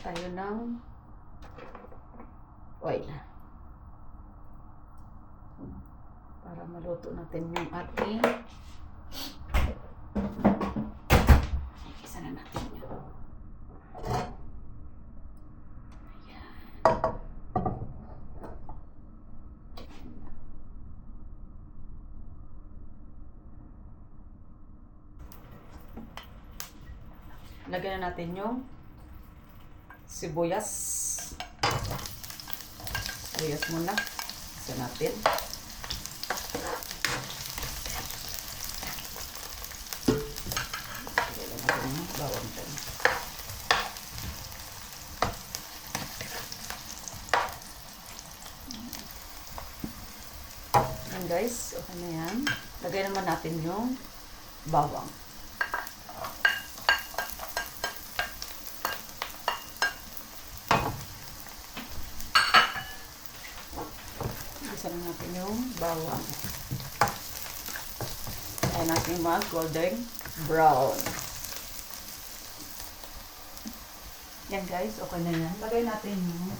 tayo ng oil para maluto natin yung ating isa na natin yun. Ayan. Lagyan na natin yung sibuyas. Sibuyas muna. Isa natin. Lagyan natin yung bawang dyan. Ayan guys, okay na yan. Lagyan naman natin yung bawang. Isa lang natin yung bawang. Ayan natin mag golden brown. Yan guys, okay na yan. Lagay natin yung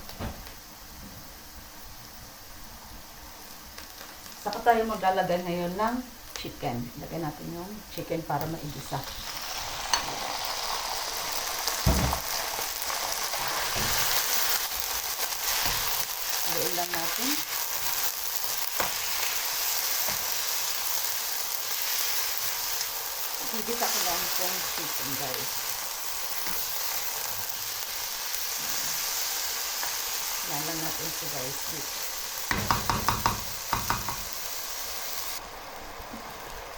saka tayo maglalagay ngayon ng chicken. Lagay natin yung chicken para maigisa. Haluin lang natin. Igisa ko lang itong chicken guys. Yan lang natin ito guys.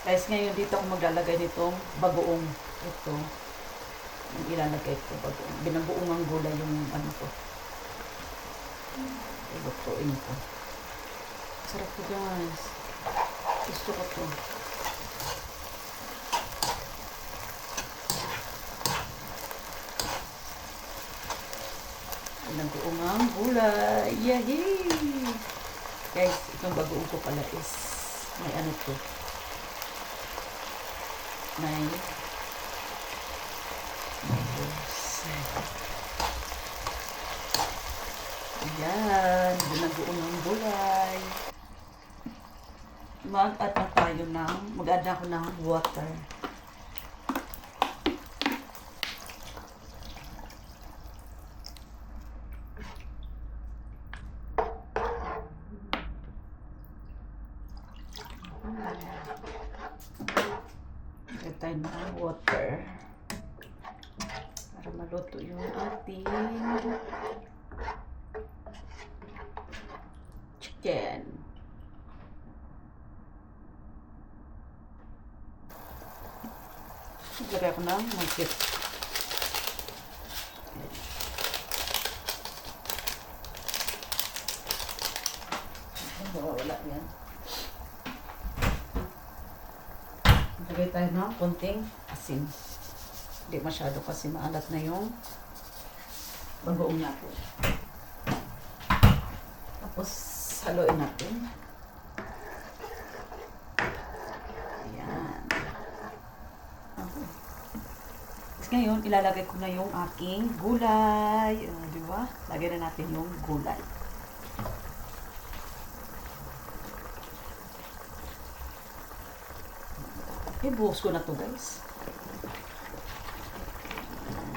Guys, ngayon dito ako maglalagay nitong bagoong. Ito. Yung ilalagay ko bagoong. Binabuong ang gulay yung ano ko. Ilutuin ko. Sarap ko guys. Gusto ko to. Binabuong ang gulay. Yahee! Guys, itong bagoong ko pala is may ano to. May ayan, binagoong ang gulay. Mag-add na tayo ng, mag-add ako ng water. Add tayo ng water para maluto yung ating chicken. Lagay ko ng magkit. Wala yan. Lagay tayo ng konting asin. Hindi masyado kasi maalat na yung bagoong natin. Tapos haluin natin. Ayan. Okay. Tapos ngayon, ilalagay ko na yung aking gulay. Di ba? Lagay na natin yung gulay. Ibuhos ko na to guys.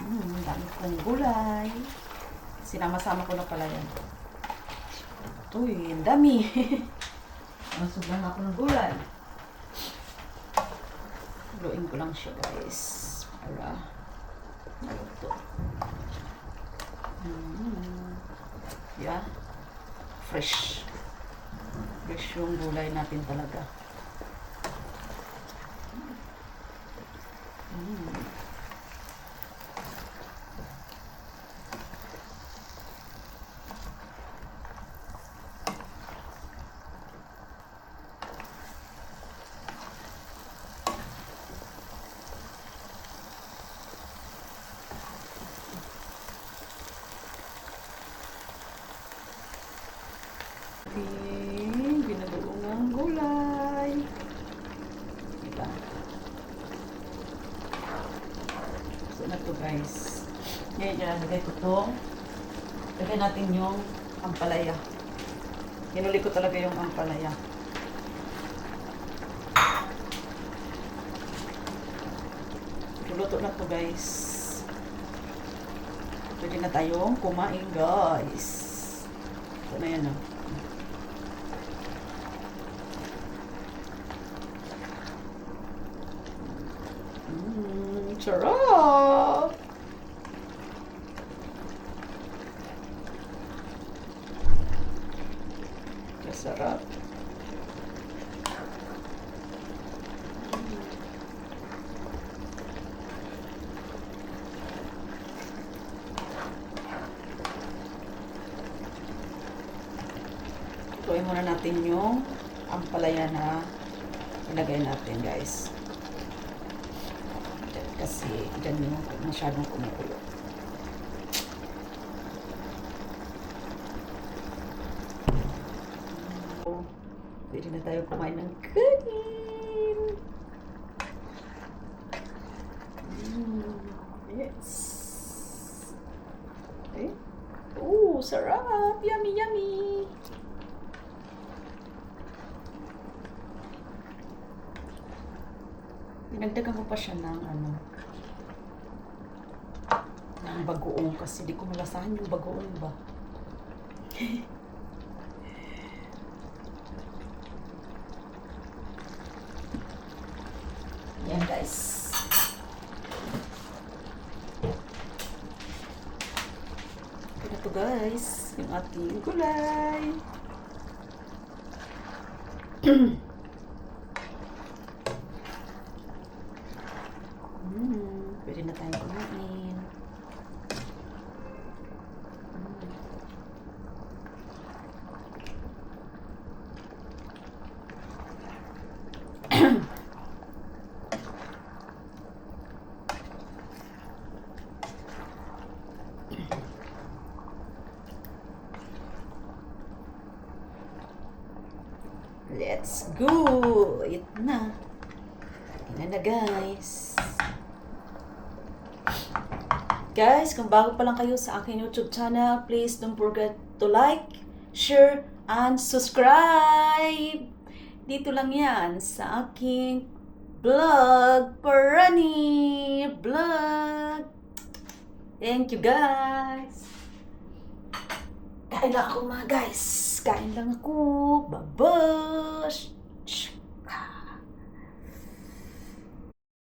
Dami kong gulay. Sinama-sama ko na pala yan. Ito ang dami. Masublan ako ng gulay. Haluin ko lang siya guys. Para maluto. Yeah. Fresh. Fresh yung gulay natin talaga. Binagoong ang gulay. Diba? So na to guys. Ngayon, ilalagay ko itong. Lagyan natin yung ampalaya. Hinuli ko talaga yung ampalaya. Luto na to guys. Pwede na tayong kumain guys. Ito na yan oh. Sarap! Sarap. Tutuin muna natin yung ampalaya na ilagay natin guys. Kasi dyan yung masyadong kumukulo. Pwede na tayo kumain ng kanin. Yes. Okay. Oh, sarap. Yummy, yummy. Dinagdagan ko pa siya ng ng bagoong kasi di ko malasahan yung bagoong ba. Yan guys. Ito to guys, yung ating gulay. Pwede na tayong kumain. Let's go! Ito na. Ito na guys. Guys, kung bago pa lang kayo sa aking YouTube channel, please don't forget to like, share, and subscribe. Dito lang yan sa aking vlog, Parani Vlog. Thank you guys. Kain lang ako mga guys. Kain lang ako. Babush!